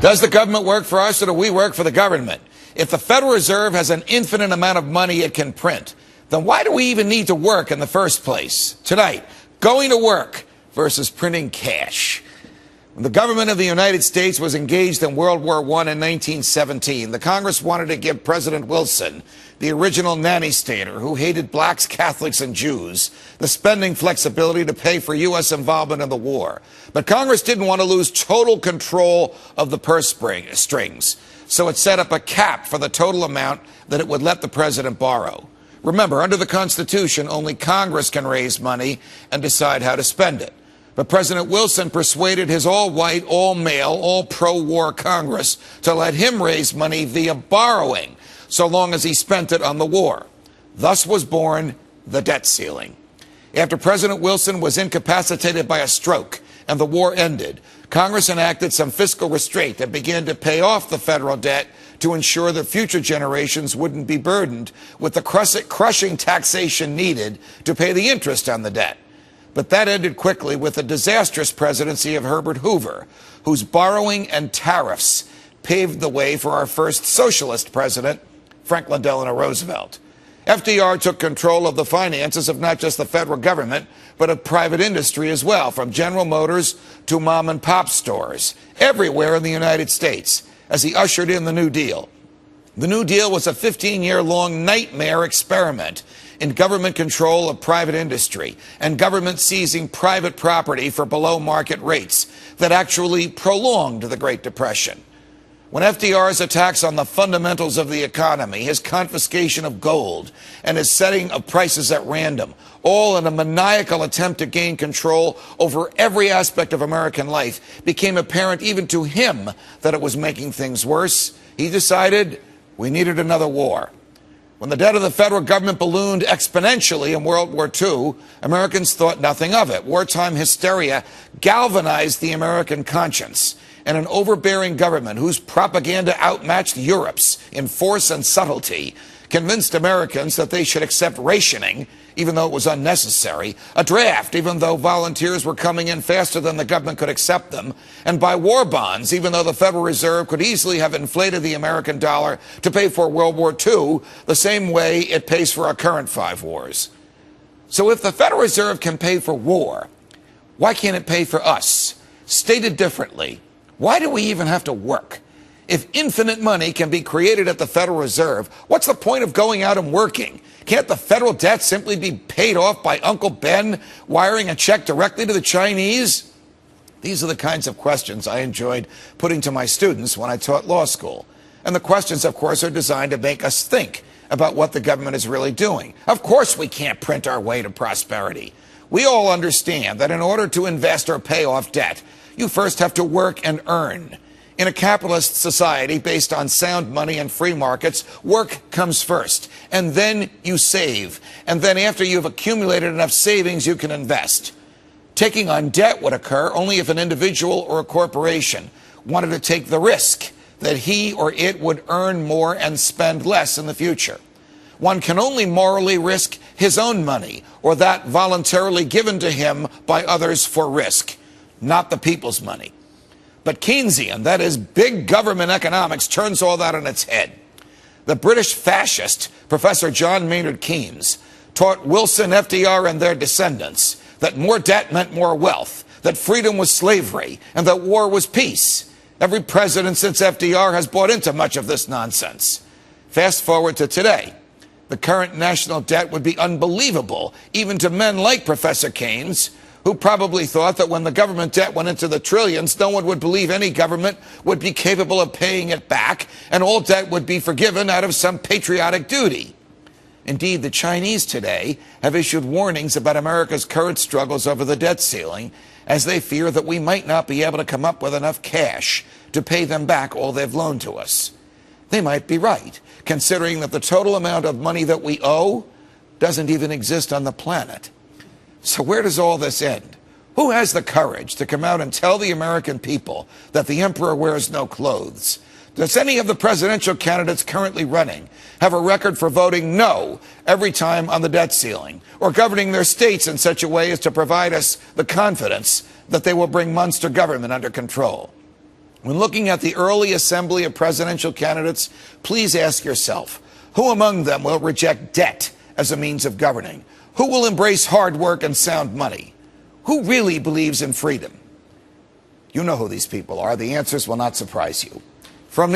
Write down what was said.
Does the government work for us or do we work for the government? If the Federal Reserve has an infinite amount of money it can print, then why do we even need to work in the first place? Tonight, going to work versus printing cash. When the government of the United States was engaged in World War I in 1917, the Congress wanted to give President Wilson, the original nanny stater who hated blacks, Catholics, and Jews, the spending flexibility to pay for U.S. involvement in the war. But Congress didn't want to lose total control of the purse strings, so it set up a cap for the total amount that it would let the president borrow. Remember, under the Constitution, only Congress can raise money and decide how to spend it. But President Wilson persuaded his all-white, all-male, all-pro-war Congress to let him raise money via borrowing, so long as he spent it on the war. Thus was born the debt ceiling. After President Wilson was incapacitated by a stroke and the war ended, Congress enacted some fiscal restraint and began to pay off the federal debt to ensure that future generations wouldn't be burdened with the crushing taxation needed to pay the interest on the debt. But that ended quickly with the disastrous presidency of Herbert Hoover, whose borrowing and tariffs paved the way for our first socialist president, Franklin Delano Roosevelt. FDR took control of the finances of not just the federal government, but of private industry as well, from General Motors to mom and pop stores, everywhere in the United States, as he ushered in the New Deal. The New Deal was a 15-year-long nightmare experiment in government control of private industry and government seizing private property for below-market rates that actually prolonged the Great Depression. When FDR's attacks on the fundamentals of the economy, his confiscation of gold, and his setting of prices at random, all in a maniacal attempt to gain control over every aspect of American life, became apparent even to him that it was making things worse, he decided we needed another war. When the debt of the federal government ballooned exponentially in World War II, Americans thought nothing of it. Wartime hysteria galvanized the American conscience, and an overbearing government whose propaganda outmatched Europe's in force and subtlety convinced Americans that they should accept rationing, even though it was unnecessary, a draft, even though volunteers were coming in faster than the government could accept them, and buy war bonds, even though the Federal Reserve could easily have inflated the American dollar to pay for World War II the same way it pays for our current 5 wars. So if the Federal Reserve can pay for war, why can't it pay for us? Stated differently, why do we even have to work? If infinite money can be created at the Federal Reserve, what's the point of going out and working? Can't the federal debt simply be paid off by Uncle Ben wiring a check directly to the Chinese? These are the kinds of questions I enjoyed putting to my students when I taught law school. And the questions, of course, are designed to make us think about what the government is really doing. Of course we can't print our way to prosperity. We all understand that in order to invest or pay off debt, you first have to work and earn. In a capitalist society based on sound money and free markets, work comes first, and then you save. And then after you've accumulated enough savings, you can invest. Taking on debt would occur only if an individual or a corporation wanted to take the risk that he or it would earn more and spend less in the future. One can only morally risk his own money or that voluntarily given to him by others for risk, not the people's money. But Keynesian, that is, big government economics, turns all that on its head. The British fascist, Professor John Maynard Keynes, taught Wilson, FDR, and their descendants that more debt meant more wealth, that freedom was slavery, and that war was peace. Every president since FDR has bought into much of this nonsense. Fast forward to today. The current national debt would be unbelievable, even to men like Professor Keynes, who probably thought that when the government debt went into the trillions, no one would believe any government would be capable of paying it back, and all debt would be forgiven out of some patriotic duty. Indeed, the Chinese today have issued warnings about America's current struggles over the debt ceiling, as they fear that we might not be able to come up with enough cash to pay them back all they've loaned to us. They might be right, considering that the total amount of money that we owe doesn't even exist on the planet. So where does all this end? Who has the courage to come out and tell the American people that the emperor wears no clothes? Does any of the presidential candidates currently running have a record for voting no every time on the debt ceiling, or governing their states in such a way as to provide us the confidence that they will bring monster government under control? When looking at the early assembly of presidential candidates, please ask yourself, who among them will reject debt as a means of governing? Who will embrace hard work and sound money? Who really believes in freedom? You know who these people are. The answers will not surprise you. From